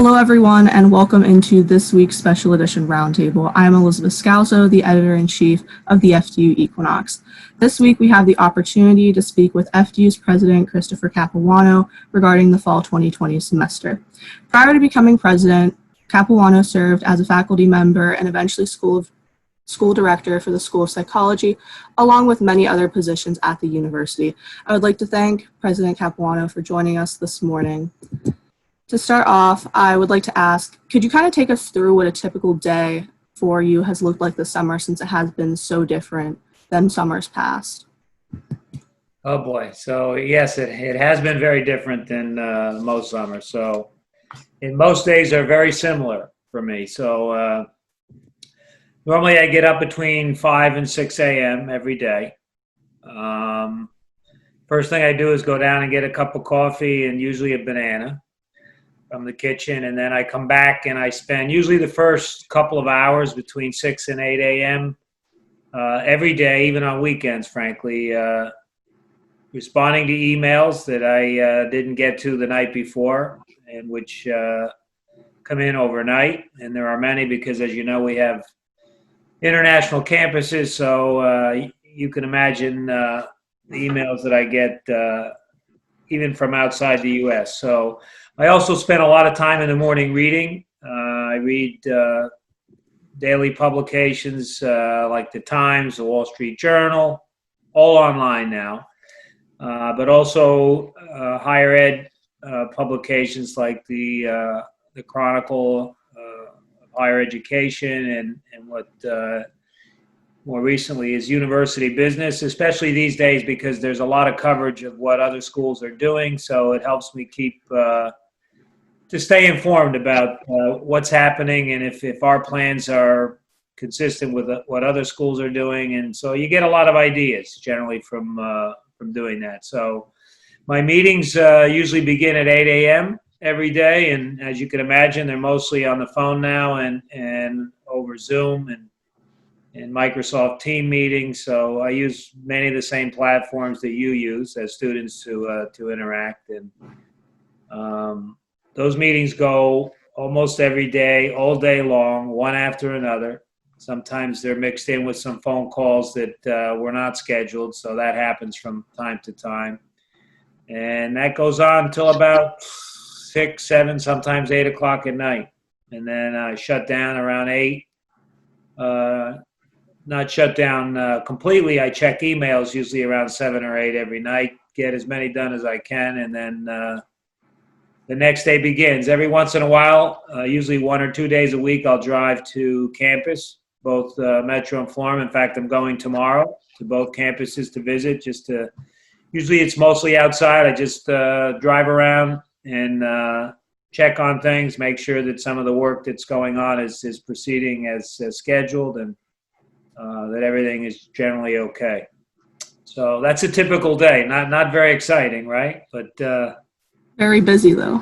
Hello, everyone, and welcome into this week's special edition roundtable. I'm Elizabeth Scalzo, the editor-in-chief of the FDU Equinox. This week, we have the opportunity to speak with FDU's president, Christopher Capuano, regarding the fall 2020 semester. Prior to becoming president, Capuano served as a faculty member and eventually school director for the School of Psychology, along with many other positions at the university. I would like to thank President Capuano for joining us this morning. To start off, I would like to ask, could you kind of take us through what a typical day for you has looked like this summer, since it has been so different than summers past? Oh boy. So yes, it has been very different than most summers. So in most days are very similar for me. So normally I get up between 5 and 6 a.m. every day. First thing I do is go down and get a cup of coffee and usually a banana from the kitchen, and then I come back and I spend usually the first couple of hours between 6 and 8 a.m. Every day, even on weekends, frankly, responding to emails that I didn't get to the night before and which come in overnight. And there are many because, as you know, we have international campuses, so you can imagine the emails that I get even from outside the U.S. So I also spend a lot of time in the morning reading. I read daily publications like the Times, the Wall Street Journal, all online now, but also higher ed publications like the Chronicle of Higher Education and what more recently is University Business, especially these days because there's a lot of coverage of what other schools are doing. So it helps me keep to stay informed about what's happening and if our plans are consistent with what other schools are doing. And so you get a lot of ideas generally from doing that. So my meetings usually begin at 8 a.m. every day. And as you can imagine, they're mostly on the phone now and over Zoom and Microsoft Team meetings. So I use many of the same platforms that you use as students to interact. And those meetings go almost every day, all day long, one after another. Sometimes they're mixed in with some phone calls that were not scheduled, so that happens from time to time. And that goes on until about 6, 7, sometimes 8 o'clock at night. And then I shut down around 8. Not shut down completely. I check emails usually around 7 or 8 every night, get as many done as I can, and then the next day begins. Every once in a while, usually 1 or 2 days a week, I'll drive to campus, both Metro and Florham. In fact, I'm going tomorrow to both campuses to visit. Usually it's mostly outside. I just drive around and check on things, make sure that some of the work that's going on is proceeding as scheduled, and that everything is generally okay. So that's a typical day. Not very exciting, right? But Very busy, though.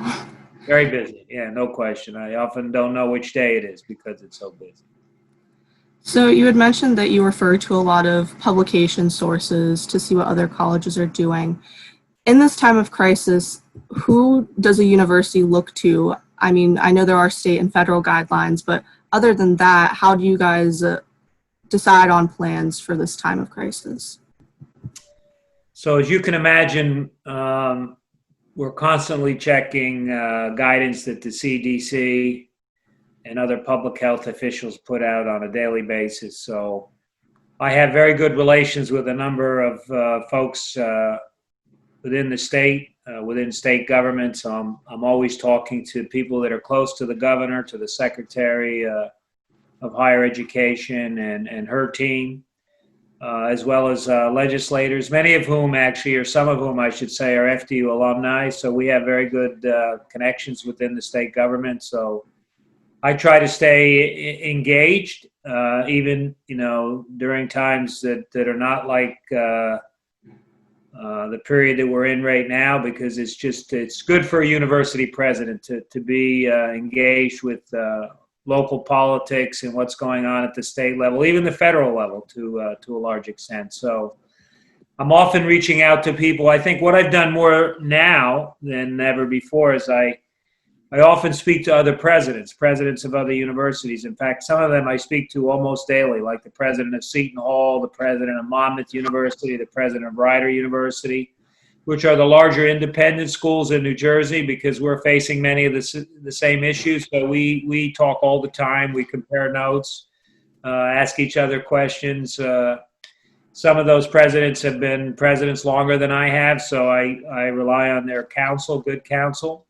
Very busy. Yeah, no question. I often don't know which day it is because it's so busy. So you had mentioned that you refer to a lot of publication sources to see what other colleges are doing. In this time of crisis, who does a university look to? I mean, I know there are state and federal guidelines, but other than that, how do you guys decide on plans for this time of crisis? So as you can imagine, we're constantly checking guidance that the CDC and other public health officials put out on a daily basis. So I have very good relations with a number of folks within the state, within state government. So I'm always talking to people that are close to the governor, to the secretary of higher education and her team. As well as legislators, many of whom actually, or some of whom I should say, are FDU alumni. So we have very good connections within the state government. So I try to stay engaged, even during times that are not like the period that we're in right now, because it's good for a university president to be engaged with local politics and what's going on at the state level, even the federal level to a large extent. So I'm often reaching out to people. I think what I've done more now than ever before is I I often speak to other presidents of other universities. In fact, some of them I speak to almost daily, like the president of Seton Hall, the president of Monmouth University, the president of Rider University, which are the larger independent schools in New Jersey, because we're facing many of the same issues. So we talk all the time. We compare notes, ask each other questions. Some of those presidents have been presidents longer than I have, so I rely on their counsel, good counsel.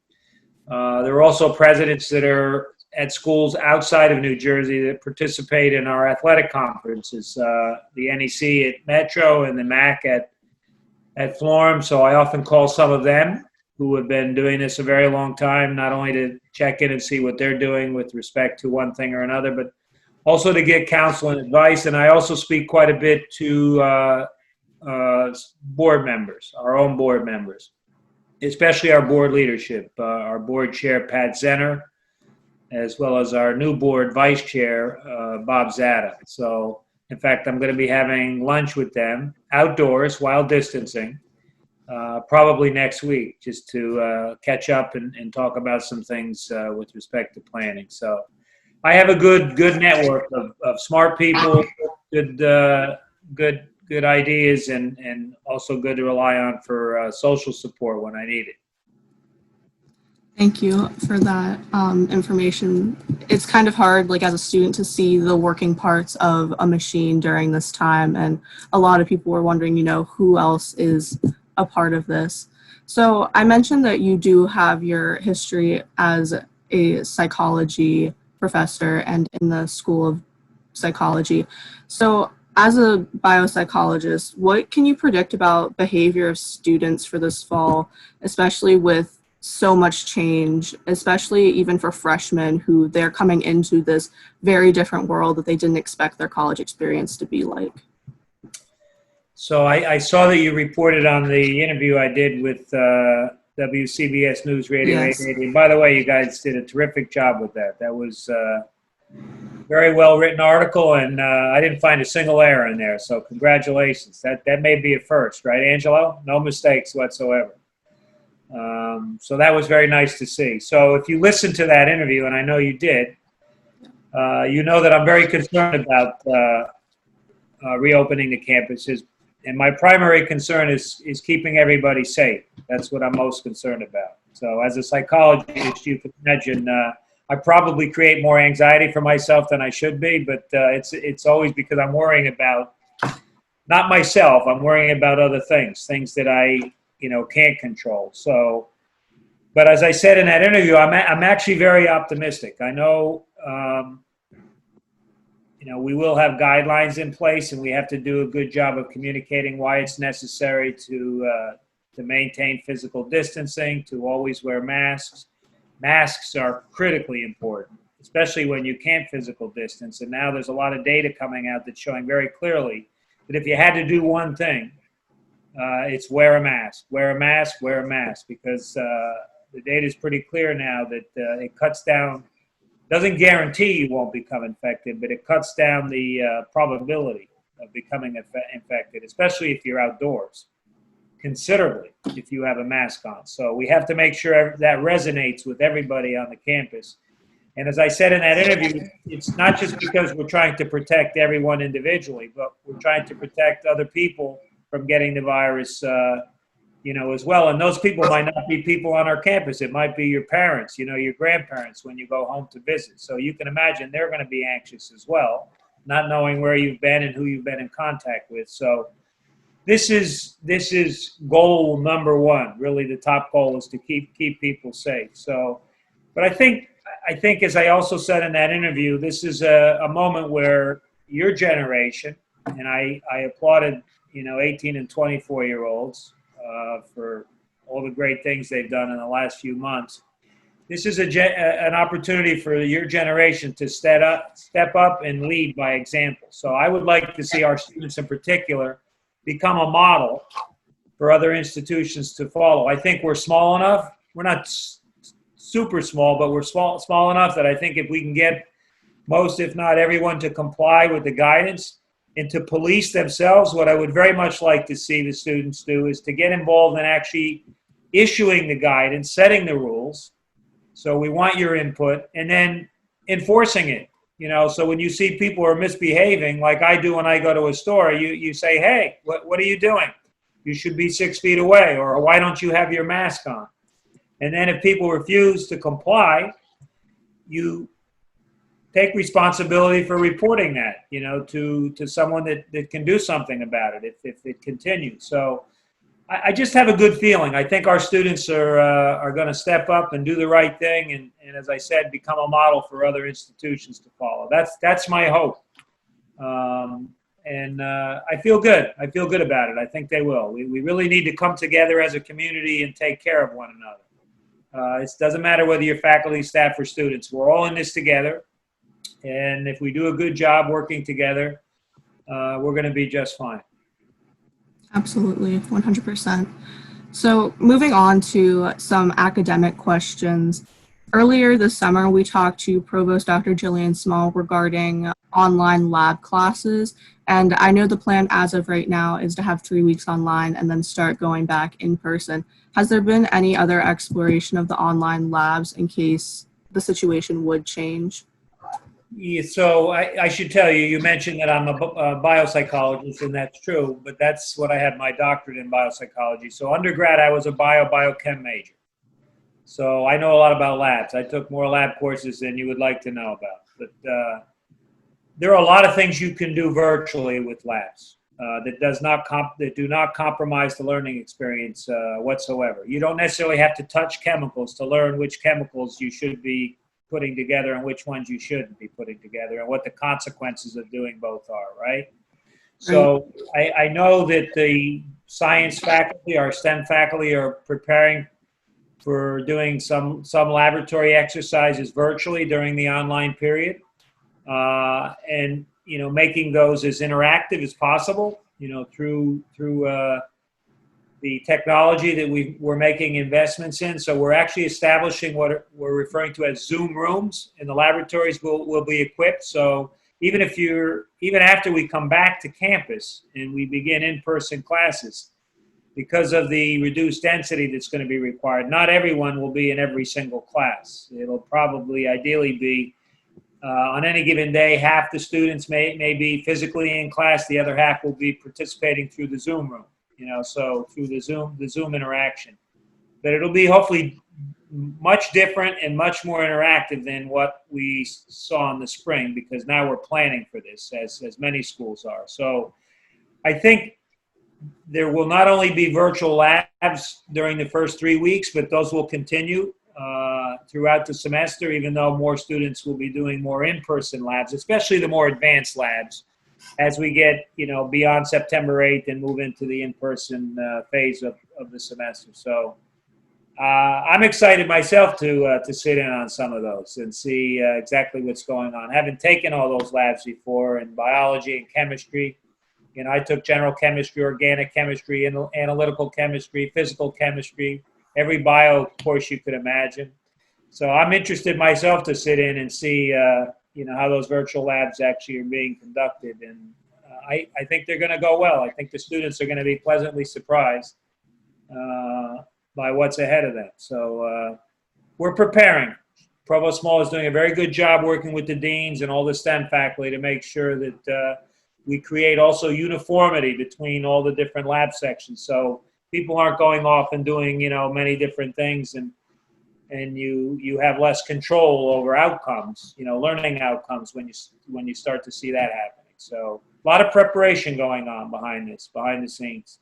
There are also presidents that are at schools outside of New Jersey that participate in our athletic conferences, the NEC at Metro and the MAC at Florham. So I often call some of them who have been doing this a very long time, not only to check in and see what they're doing with respect to one thing or another, but also to get counsel and advice. And I also speak quite a bit to board members, our own board members, especially our board leadership, our board chair, Pat Zenner, as well as our new board vice chair, Bob Zada. So, in fact, I'm going to be having lunch with them outdoors while distancing, probably next week, just to catch up and talk about some things with respect to planning. So I have a good network of smart people, good ideas, and also good to rely on for social support when I need it. Thank you for that information. It's kind of hard, like as a student, to see the working parts of a machine during this time, and a lot of people were wondering, who else is a part of this. So I mentioned that you do have your history as a psychology professor and in the School of Psychology. So as a biopsychologist, what can you predict about behavior of students for this fall, especially with so much change, especially even for freshmen who they're coming into this very different world that they didn't expect their college experience to be like? So I saw that you reported on the interview I did with WCBS News Radio 880. And by the way, you guys did a terrific job with that. That was a very well-written article, and I didn't find a single error in there. So congratulations. That may be a first, right, Angelo? No mistakes whatsoever. So that was very nice to see. So if you listened to that interview, and I know you did, you know that I'm very concerned about reopening the campuses. And my primary concern is keeping everybody safe. That's what I'm most concerned about. So as a psychologist, you can imagine I probably create more anxiety for myself than I should be, but it's always because I'm worrying about, not myself, I'm worrying about other things that I can't control. So, but as I said in that interview, I'm actually very optimistic. I know, we will have guidelines in place, and we have to do a good job of communicating why it's necessary to maintain physical distancing, to always wear masks. Masks are critically important, especially when you can't physical distance. And now there's a lot of data coming out that's showing very clearly that if you had to do one thing, it's wear a mask, because the data is pretty clear now that it cuts down, doesn't guarantee you won't become infected, but it cuts down the probability of becoming infected, especially if you're outdoors, considerably if you have a mask on. So we have to make sure that resonates with everybody on the campus. And as I said in that interview, it's not just because we're trying to protect everyone individually, but we're trying to protect other people from getting the virus, as well. And those people might not be people on our campus. It might be your parents, your grandparents when you go home to visit. So you can imagine they're going to be anxious as well, not knowing where you've been and who you've been in contact with. So this is goal number one. Really, the top goal is to keep people safe. So, but I think, as I also said in that interview, this is a moment where your generation, and I applauded 18 and 24-year-olds for all the great things they've done in the last few months. This is an opportunity for your generation to step up and lead by example. So I would like to see our students in particular become a model for other institutions to follow. I think we're small enough. We're not super small, but we're small enough that I think if we can get most, if not everyone, to comply with the guidance and to police themselves, what I would very much like to see the students do is to get involved in actually issuing the guidance, setting the rules, So we want your input, and then enforcing it. So when you see people are misbehaving, like I do when I go to a store, you say, hey, what are you doing? You should be 6 feet away, or why don't you have your mask on? And then if people refuse to comply, you take responsibility for reporting that, to someone that can do something about it if it continues. So I just have a good feeling. I think our students are going to step up and do the right thing, and as I said, become a model for other institutions to follow. That's my hope, and I feel good. I feel good about it. I think they will. We really need to come together as a community and take care of one another. It doesn't matter whether you're faculty, staff, or students. We're all in this together, and if we do a good job working together, we're going to be just fine. Absolutely, 100%. So moving on to some academic questions. Earlier this summer, we talked to Provost Dr. Jillian Small regarding online lab classes. And I know the plan as of right now is to have 3 weeks online and then start going back in person. Has there been any other exploration of the online labs in case the situation would change? Yeah, so I should tell you, you mentioned that I'm a biopsychologist, and that's true, but that's what I had my doctorate in biopsychology. So undergrad, I was a biochem major. So I know a lot about labs. I took more lab courses than you would like to know about. But there are a lot of things you can do virtually with labs that do not compromise the learning experience whatsoever. You don't necessarily have to touch chemicals to learn which chemicals you should be putting together and which ones you shouldn't be putting together, and what the consequences of doing both are, right? So I know that the science faculty, our STEM faculty, are preparing for doing some laboratory exercises virtually during the online period, and making those as interactive as possible, through the technology that we're making investments in. So we're actually establishing what we're referring to as Zoom rooms, and the laboratories will be equipped. So even after we come back to campus and we begin in-person classes, because of the reduced density that's going to be required, not everyone will be in every single class. It'll probably ideally be on any given day, half the students may be physically in class, the other half will be participating through the Zoom room. So through the Zoom interaction. But it'll be hopefully much different and much more interactive than what we saw in the spring, because now we're planning for this, as many schools are. So I think there will not only be virtual labs during the first 3 weeks, but those will continue throughout the semester, even though more students will be doing more in-person labs, especially the more advanced labs, as we get, beyond September 8th and move into the in-person phase of the semester. So I'm excited myself to sit in on some of those and see exactly what's going on. I haven't taken all those labs before in biology and chemistry. I took general chemistry, organic chemistry, analytical chemistry, physical chemistry, every bio course you could imagine. So I'm interested myself to sit in and see how those virtual labs actually are being conducted. And I think they're going to go well. I think the students are going to be pleasantly surprised by what's ahead of them. So we're preparing. Provost Small is doing a very good job working with the deans and all the STEM faculty to make sure that we create also uniformity between all the different lab sections. So people aren't going off and doing, many different things, and you have less control over outcomes, learning outcomes when you start to see that happening. So a lot of preparation going on behind the scenes.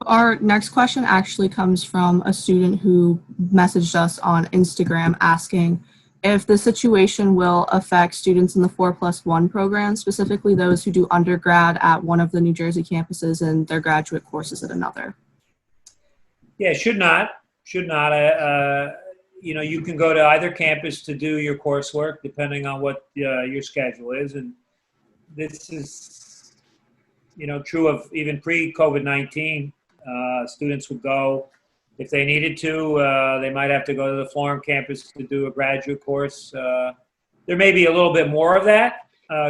Our next question actually comes from a student who messaged us on Instagram asking if the situation will affect students in the 4+1 program, specifically those who do undergrad at one of the New Jersey campuses and their graduate courses at another. Yeah, should not. You can go to either campus to do your coursework depending on what your schedule is. And this is, true of even pre-COVID-19. Students would go, if they needed to, they might have to go to the Florham campus to do a graduate course. There may be a little bit more of that,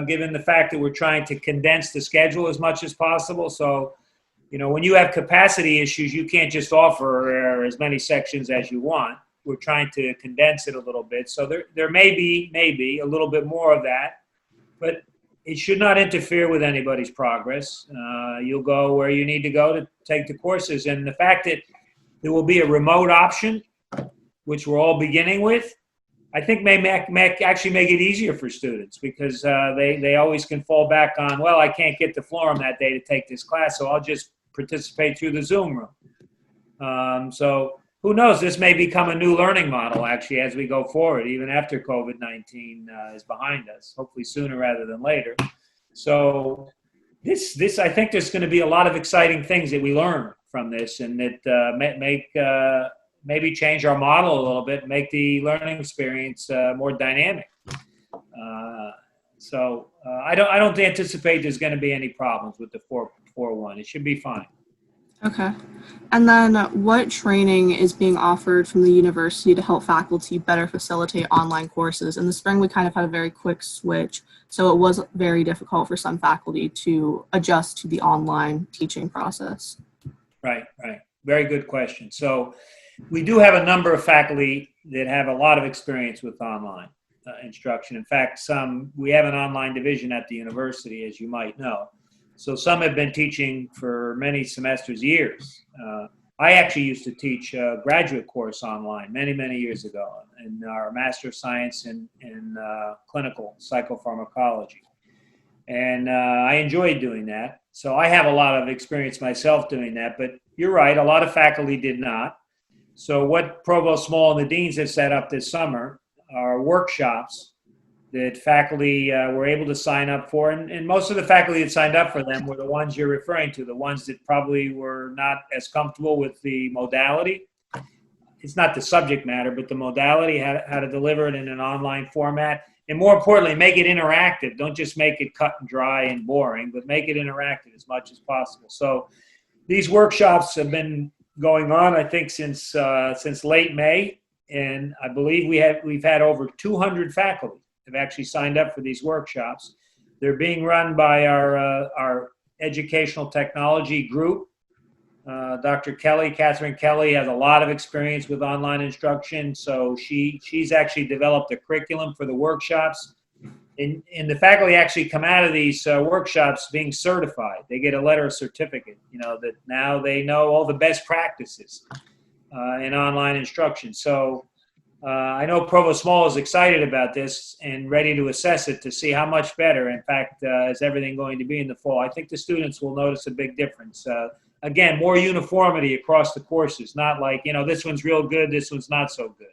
given the fact that we're trying to condense the schedule as much as possible. So, when you have capacity issues, you can't just offer as many sections as you want. we're trying to condense it a little bit. So there may be a little bit more of that, but it should not interfere with anybody's progress. You'll go where you need to go to take the courses. And the fact that there will be a remote option, which we're all beginning with, I think may actually make it easier for students, because they always can fall back on, well, I can't get to Florham that day to take this class, so I'll just participate through the Zoom room. So who knows, this may become a new learning model actually as we go forward, even after COVID-19 is behind us, hopefully sooner rather than later. So this I think there's going to be a lot of exciting things that we learn from this, and that maybe change our model a little bit, make the learning experience more dynamic. So I don't anticipate there's going to be any problems with the 4.1. It should be fine. Okay. And then what training is being offered from the university to help faculty better facilitate online courses? In the spring, we kind of had a very quick switch, so it was very difficult for some faculty to adjust to the online teaching process. Right. Very good question. So we do have a number of faculty that have a lot of experience with online instruction. In fact, we have an online division at the university, as you might know. So some have been teaching for many semesters, years. I actually used to teach a graduate course online many, many years ago in our Master of Science in Clinical Psychopharmacology. And I enjoyed doing that. So I have a lot of experience myself doing that. But you're right, a lot of faculty did not. So what Provost Small and the deans have set up this summer are workshops that faculty were able to sign up for. And most of the faculty that signed up for them were the ones you're referring to, the ones that probably were not as comfortable with the modality. It's not the subject matter, but the modality, how to deliver it in an online format. And more importantly, make it interactive. Don't just make it cut and dry and boring, but make it interactive as much as possible. So these workshops have been going on, I think, since late May. And I believe we've had over 200 faculty have actually signed up for these workshops. They're being run by our educational technology group. Dr. Kelly, Catherine Kelly, has a lot of experience with online instruction. So she's actually developed a curriculum for the workshops. And the faculty actually come out of these workshops being certified. They get a letter of certificate, that now they know all the best practices in online instruction. So I know Provost Small is excited about this and ready to assess it to see how much better, in fact, is everything going to be in the fall. I think the students will notice a big difference. Again, more uniformity across the courses, not like, this one's real good, this one's not so good.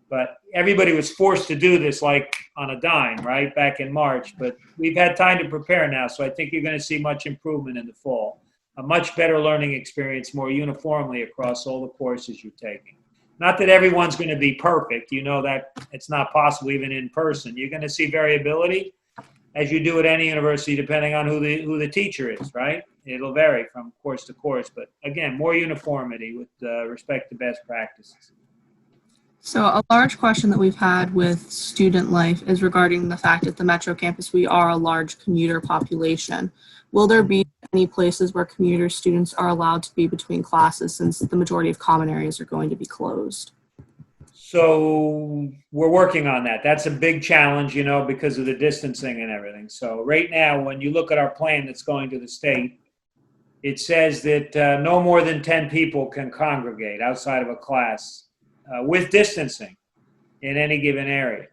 But everybody was forced to do this like on a dime, right, back in March. But we've had time to prepare now, so I think you're going to see much improvement in the fall. A much better learning experience more uniformly across all the courses you're taking. Not that everyone's going to be perfect. That it's not possible even in person. You're going to see variability, as you do at any university, depending on who the teacher is, right? It'll vary from course to course. But again, more uniformity with respect to best practices. So a large question that we've had with student life is regarding the fact that the Metro campus, we are a large commuter population. Will there be any places where commuter students are allowed to be between classes, since the majority of common areas are going to be closed? So we're working on that. That's a big challenge, because of the distancing and everything. So right now, when you look at our plan that's going to the state, it says that no more than 10 people can congregate outside of a class with distancing in any given area.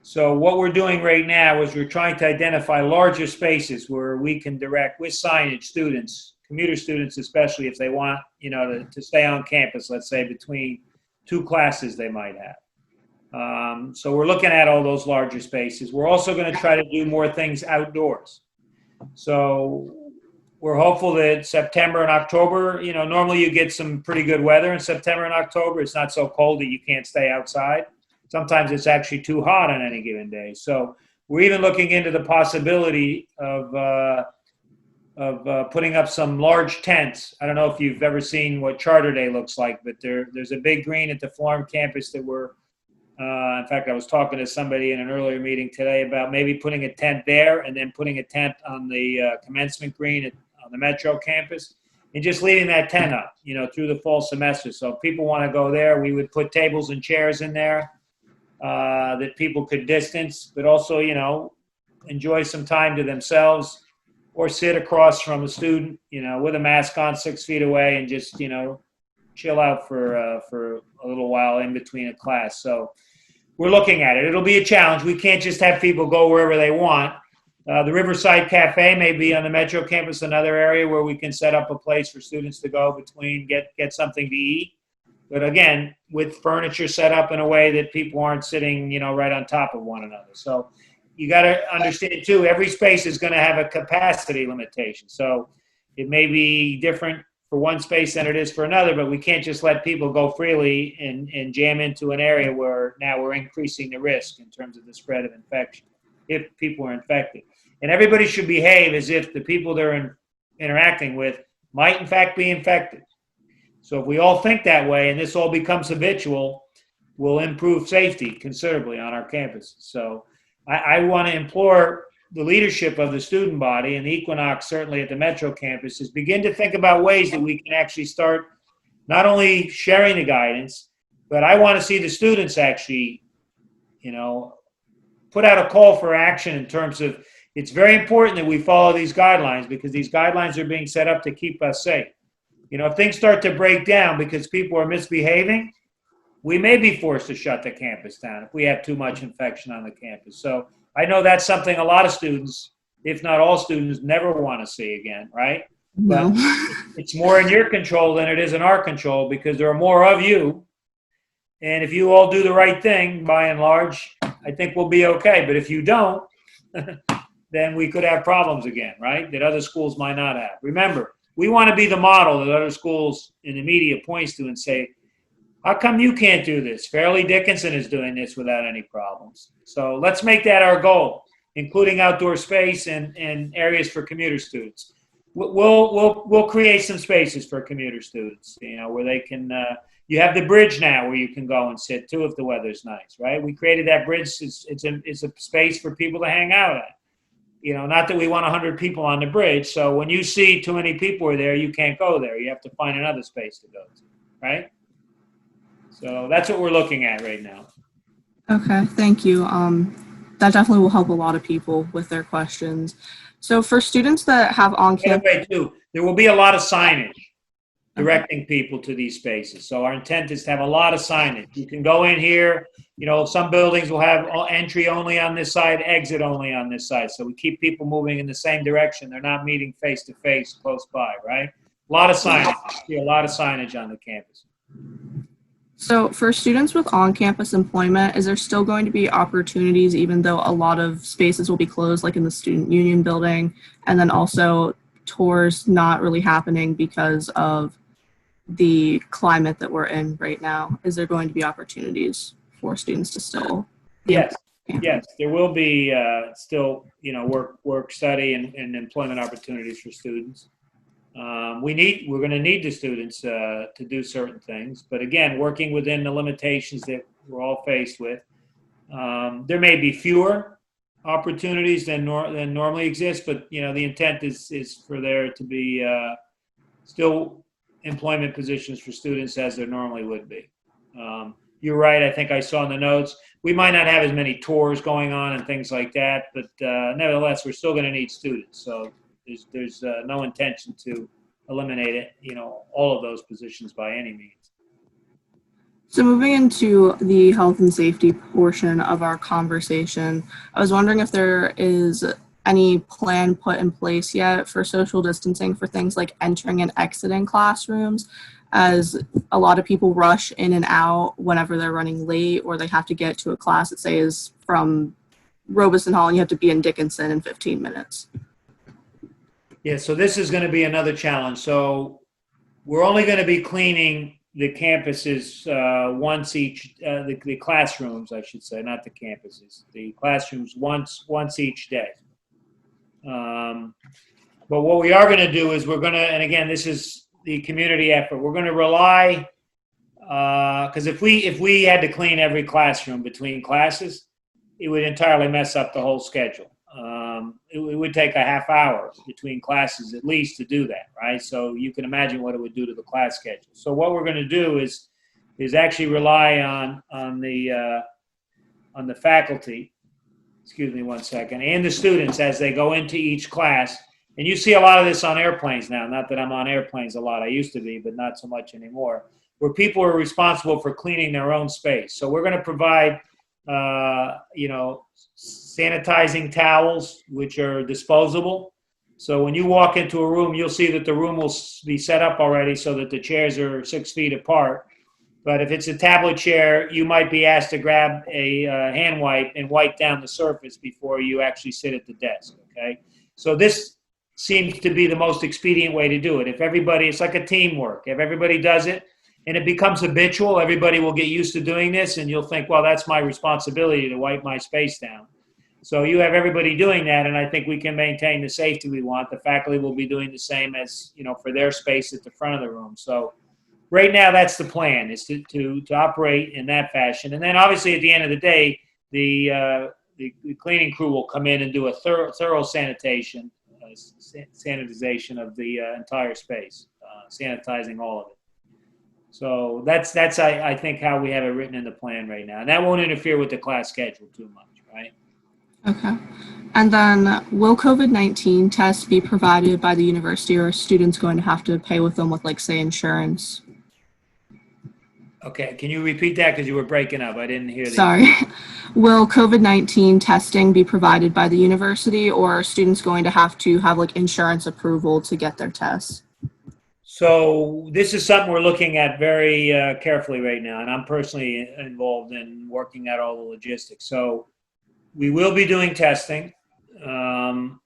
So what we're doing right now is we're trying to identify larger spaces where we can direct with signage students, commuter students especially, if they want, to stay on campus, let's say between two classes they might have. So we're looking at all those larger spaces. We're also going to try to do more things outdoors. So we're hopeful that September and October, normally you get some pretty good weather in September and October. It's not so cold that you can't stay outside. Sometimes it's actually too hot on any given day. So we're even looking into the possibility of putting up some large tents. I don't know if you've ever seen what Charter Day looks like, but there's a big green at the Florham campus that we're, in fact, I was talking to somebody in an earlier meeting today about maybe putting a tent there and then putting a tent on the commencement green on the Metro campus. and just leaving that tent up, through the fall semester. So if people want to go there, we would put tables and chairs in there that people could distance, but also, enjoy some time to themselves, or sit across from a student, with a mask on 6 feet away, and just, chill out for a little while in between a class. So we're looking at it. It'll be a challenge. We can't just have people go wherever they want. The Riverside Cafe may be on the Metro campus, another area where we can set up a place for students to go between, get something to eat. But again, with furniture set up in a way that people aren't sitting, right on top of one another. So you got to understand too, every space is going to have a capacity limitation. So it may be different for one space than it is for another, but we can't just let people go freely and jam into an area where now we're increasing the risk in terms of the spread of infection if people are infected. And everybody should behave as if the people they're interacting with might in fact be infected. So if we all think that way and this all becomes habitual, we'll improve safety considerably on our campuses. So I want to implore the leadership of the student body, and the Equinox certainly at the Metro campus, is begin to think about ways that we can actually start not only sharing the guidance, but I want to see the students actually, put out a call for action in terms of, it's very important that we follow these guidelines, because these guidelines are being set up to keep us safe. If things start to break down because people are misbehaving, we may be forced to shut the campus down if we have too much infection on the campus. So I know that's something a lot of students, if not all students, never want to see again, right? No. But it's more in your control than it is in our control, because there are more of you. And if you all do the right thing, by and large, I think we'll be okay. But if you don't, then we could have problems again, right? That other schools might not have. Remember, we want to be the model that other schools in the media points to and say, how come you can't do this? Fairleigh Dickinson is doing this without any problems. So let's make that our goal, including outdoor space and areas for commuter students. We'll create some spaces for commuter students, where they can, you have the bridge now where you can go and sit too if the weather's nice, right? We created that bridge. It's a space for people to hang out at. Not that we want 100 people on the bridge. So when you see too many people are there, you can't go there. You have to find another space to go to, right? So that's what we're looking at right now. Okay, thank you. That definitely will help a lot of people with their questions. So for students that have on-campus... By the way, too, there will be a lot of signage directing people to these spaces. So our intent is to have a lot of signage. You can go in here, some buildings will have entry only on this side, exit only on this side. So we keep people moving in the same direction. They're not meeting face-to-face close by, right? A lot of signage. You see a lot of signage on the campus. So for students with on-campus employment, is there still going to be opportunities even though a lot of spaces will be closed, like in the student union building, and then also tours not really happening because of the climate that we're in right now? Is there going to be opportunities for students to still? Yes, there will be still, work study and employment opportunities for students. We're going to need the students to do certain things, but again, working within the limitations that we're all faced with. There may be fewer opportunities than normally exist, but the intent is for there to be still employment positions for students as there normally would be. You're right. I think I saw in the notes, we might not have as many tours going on and things like that, but nevertheless, we're still going to need students. So there's no intention to eliminate it, all of those positions by any means. So moving into the health and safety portion of our conversation, I was wondering if there is any plan put in place yet for social distancing for things like entering and exiting classrooms, as a lot of people rush in and out whenever they're running late or they have to get to a class that say is from Robeson Hall and you have to be in Dickinson in 15 minutes. Yeah, so this is going to be another challenge. So we're only going to be cleaning the campuses once each, the classrooms, I should say, not the campuses, the classrooms once each day. But what we are going to do is we're going to, and again, this is the community effort, we're going to rely, because if we had to clean every classroom between classes, it would entirely mess up the whole schedule. it would take a half hour between classes at least to do that, right? So you can imagine what it would do to the class schedule. So what we're going to do is actually rely on the faculty, excuse me one second, and the students as they go into each class. And you see a lot of this on airplanes now. Not that I'm on airplanes a lot. I used to be, but not so much anymore. Where people are responsible for cleaning their own space. So we're going to provide, sanitizing towels, which are disposable. So when you walk into a room, you'll see that the room will be set up already so that the chairs are 6 feet apart. But if it's a tablet chair, you might be asked to grab a hand wipe and wipe down the surface before you actually sit at the desk, okay? So this seems to be the most expedient way to do it. If everybody, it's like a teamwork. If everybody does it and it becomes habitual, everybody will get used to doing this and you'll think, well, that's my responsibility to wipe my space down. So you have everybody doing that, and I think we can maintain the safety we want. The faculty will be doing the same as, for their space at the front of the room. So right now, that's the plan, is to operate in that fashion. And then obviously at the end of the day, the cleaning crew will come in and do a thorough sanitization of the entire space, sanitizing all of it. So that's I think how we have it written in the plan right now. And that won't interfere with the class schedule too much, right? Okay. And then will COVID-19 tests be provided by the university, or are students going to have to pay with them with, like, say, insurance? Okay, can you repeat that because you were breaking up? I didn't hear that. Sorry. Will COVID-19 testing be provided by the university, or are students going to have like insurance approval to get their tests? So this is something we're looking at very carefully right now, and I'm personally involved in working out all the logistics. So we will be doing testing, and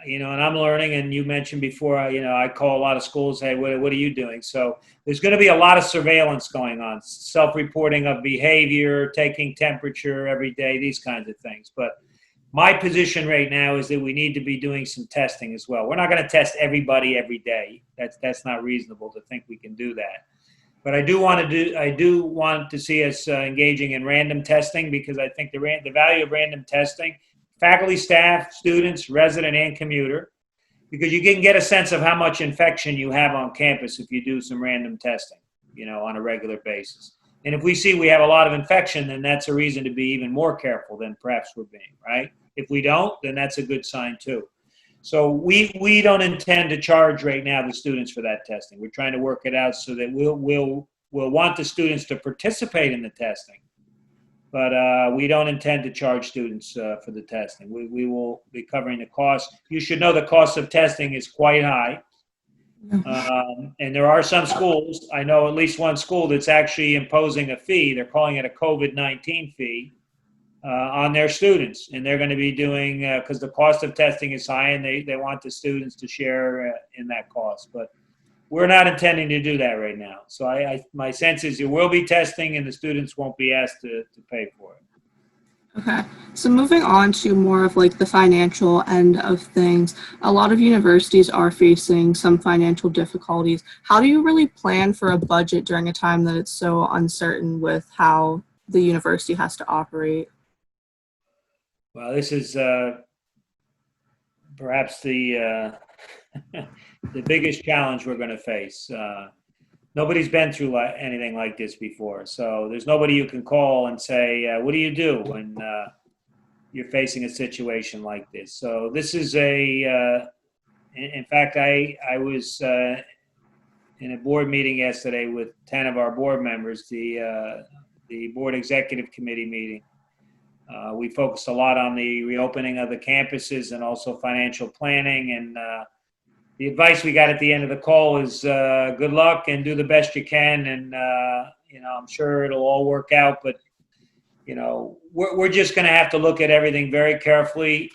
I'm learning, and you mentioned before, I call a lot of schools, hey, what are you doing? So there's going to be a lot of surveillance going on, self-reporting of behavior, taking temperature every day, these kinds of things. But my position right now is that we need to be doing some testing as well. We're not going to test everybody every day. That's not reasonable to think we can do that. But I do want to see us engaging in random testing, because I think the value of random testing, faculty, staff, students, resident, and commuter, because you can get a sense of how much infection you have on campus if you do some random testing, on a regular basis. And if we see we have a lot of infection, then that's a reason to be even more careful than perhaps we're being, right? If we don't, then that's a good sign too. So we don't intend to charge right now the students for that testing. We're trying to work it out so that we'll want the students to participate in the testing, but we don't intend to charge students for the testing. We will be covering the cost. You should know the cost of testing is quite high. And there are some schools, I know at least one school that's actually imposing a fee. They're calling it a COVID-19 fee on their students. And they're going to be doing, because the cost of testing is high, and they want the students to share in that cost. But we're not intending to do that right now. So my sense is there will be testing, and the students won't be asked to pay for it. Okay, so moving on to more of like the financial end of things, a lot of universities are facing some financial difficulties. How do you really plan for a budget during a time that it's so uncertain with how the university has to operate? Well, this is perhaps the the biggest challenge we're going to face. Nobody's been through anything like this before. So there's nobody you can call and say, what do you do when you're facing a situation like this? So this is in fact, I was in a board meeting yesterday with 10 of our board members, the board executive committee meeting. We focused a lot on the reopening of the campuses and also financial planning, and the advice we got at the end of the call is good luck and do the best you can. And, I'm sure it'll all work out, but, we're just going to have to look at everything very carefully.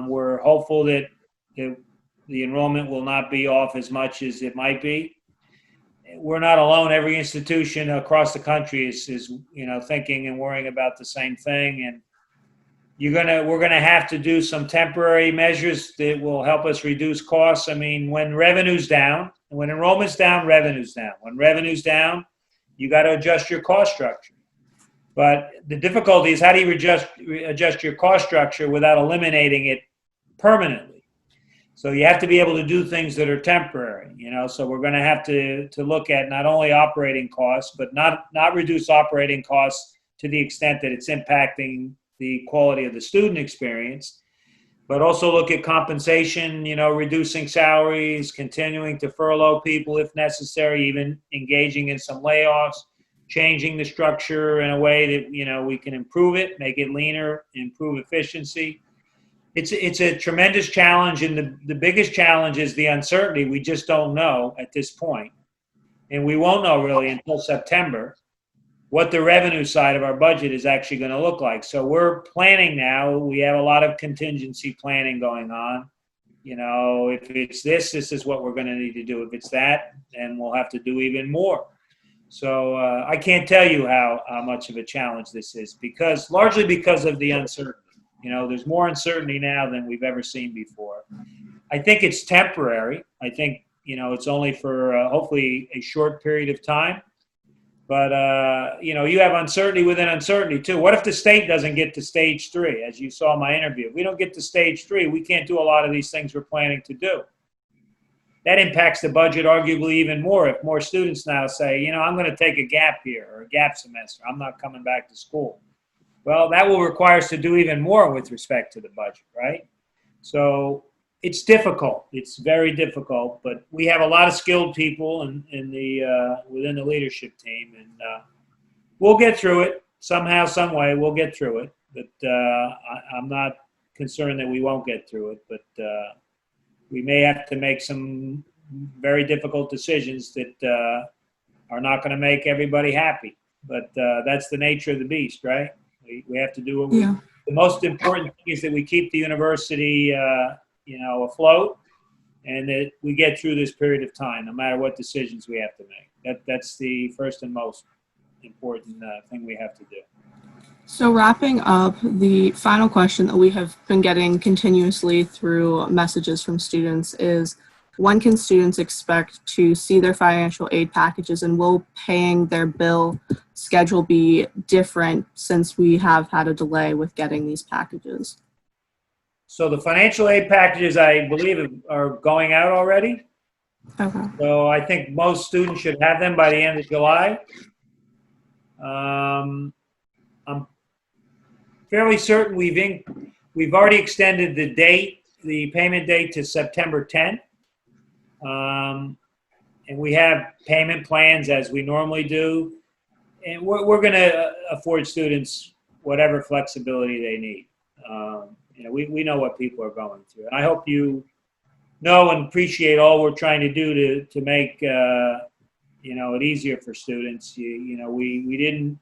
We're hopeful that the enrollment will not be off as much as it might be. We're not alone. Every institution across the country is thinking and worrying about the same thing. And we're gonna have to do some temporary measures that will help us reduce costs. I mean, when revenue's down, when enrollment's down, revenue's down. When revenue's down, you got to adjust your cost structure. But the difficulty is, how do you adjust your cost structure without eliminating it permanently. So you have to be able to do things that are temporary, you know. So we're going to have to look at not only operating costs, but not reduce operating costs to the extent that it's impacting the quality of the student experience, but also look at compensation, you know, reducing salaries, continuing to furlough people if necessary, even engaging in some layoffs, changing the structure in a way that, you know, we can improve it, make it leaner, improve efficiency. It's a tremendous challenge, and the biggest challenge is the uncertainty. We just don't know at this point, and we won't know really until September what the revenue side of our budget is actually going to look like. So we're planning now. We have a lot of contingency planning going on. You know, if it's this is what we're going to need to do. If it's that, then we'll have to do even more. So I can't tell you how much of a challenge this is, largely because of the uncertainty. You know, there's more uncertainty now than we've ever seen before. I think it's temporary. I think, you know, it's only for hopefully a short period of time. But, you know, you have uncertainty within uncertainty, too. What if the state doesn't get to stage 3, as you saw in my interview? If we don't get to stage 3, we can't do a lot of these things we're planning to do. That impacts the budget arguably even more if more students now say, you know, I'm going to take a gap here or a gap semester. I'm not coming back to school. Well, that will require us to do even more with respect to the budget, right? So it's difficult. It's very difficult, but we have a lot of skilled people within the leadership team, and we'll get through it somehow, some way. We'll get through it, but I'm not concerned that we won't get through it. But we may have to make some very difficult decisions that are not going to make everybody happy. But that's the nature of the beast, right? We have to do what Yeah. The most important thing is that we keep the university, you know, afloat, and that we get through this period of time, no matter what decisions we have to make. That's the first and most important thing we have to do. So wrapping up, the final question that we have been getting continuously through messages from students is, when can students expect to see their financial aid packages, and will paying their bill schedule be different since we have had a delay with getting these packages? So the financial aid packages, I believe, are going out already. Okay. So I think most students should have them by the end of July. I'm fairly certain we've already extended the payment date to September 10th. And we have payment plans as we normally do. And we're going to afford students whatever flexibility they need. You know, we know what people are going through. And I hope you know and appreciate all we're trying to do to make, you know, it easier for students. You know, we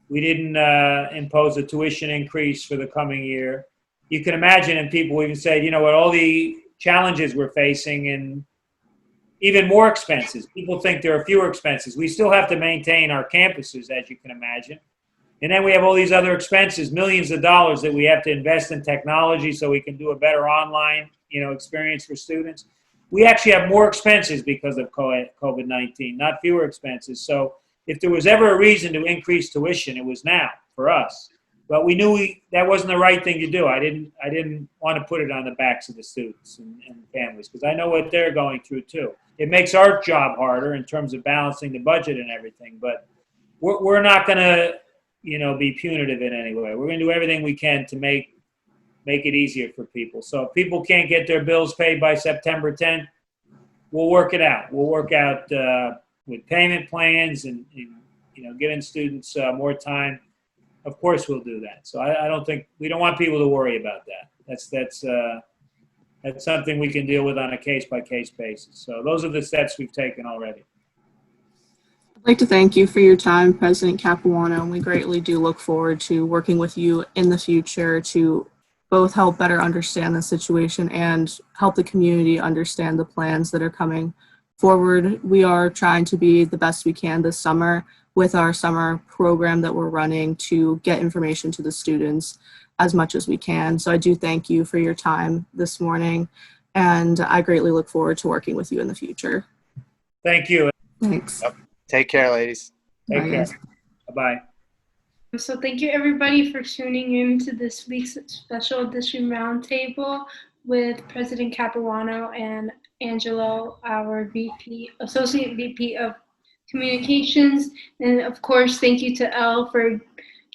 didn't impose a tuition increase for the coming year. You can imagine, and people even say, you know what, all the challenges we're facing and even more expenses. People think there are fewer expenses. We still have to maintain our campuses, as you can imagine. And then we have all these other expenses, millions of dollars that we have to invest in technology so we can do a better online, you know, experience for students. We actually have more expenses because of COVID-19, not fewer expenses. So if there was ever a reason to increase tuition, it was now for us. But we knew that wasn't the right thing to do. I didn't want to put it on the backs of the students and families, because I know what they're going through too. It makes our job harder in terms of balancing the budget and everything. But we're not going to, you know, be punitive in any way. We're going to do everything we can to make it easier for people. So if people can't get their bills paid by September 10th, we'll work it out. We'll work out with payment plans and you know, giving students more time. Of course, we'll do that. So I don't think we don't want people to worry about that. That's something we can deal with on a case-by-case basis. So those are the steps we've taken already. I'd like to thank you for your time, President Capuano, and we greatly do look forward to working with you in the future to both help better understand the situation and help the community understand the plans that are coming forward. We are trying to be the best we can this summer with our summer program that we're running to get information to the students as much as we can. So I do thank you for your time this morning, and I greatly look forward to working with you in the future. Thank you. Thanks. Yep. Take care, ladies. Take Bye, care. guys. Bye-bye. So thank you everybody for tuning in to this week's special edition roundtable with President Capuano and Angelo, our Associate VP of Communications. And of course, thank you to Elle for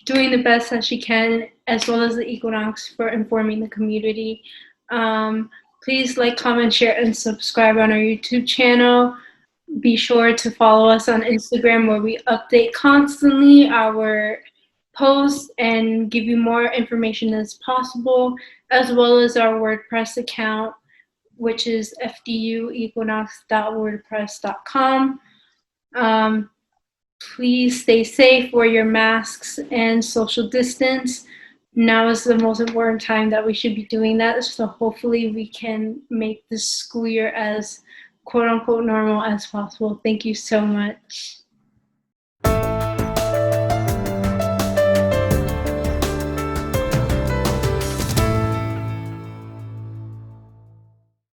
doing the best that she can, as well as the Equinox for informing the community. Please like, comment, share, and subscribe on our YouTube channel. Be sure to follow us on Instagram, where we update constantly our posts and give you more information as possible, as well as our WordPress account, which is fduequinox.wordpress.com. Please stay safe, wear your masks, and social distance. Now is the most important time that we should be doing that, so hopefully we can make this school year as quote-unquote normal as possible. Thank you so much.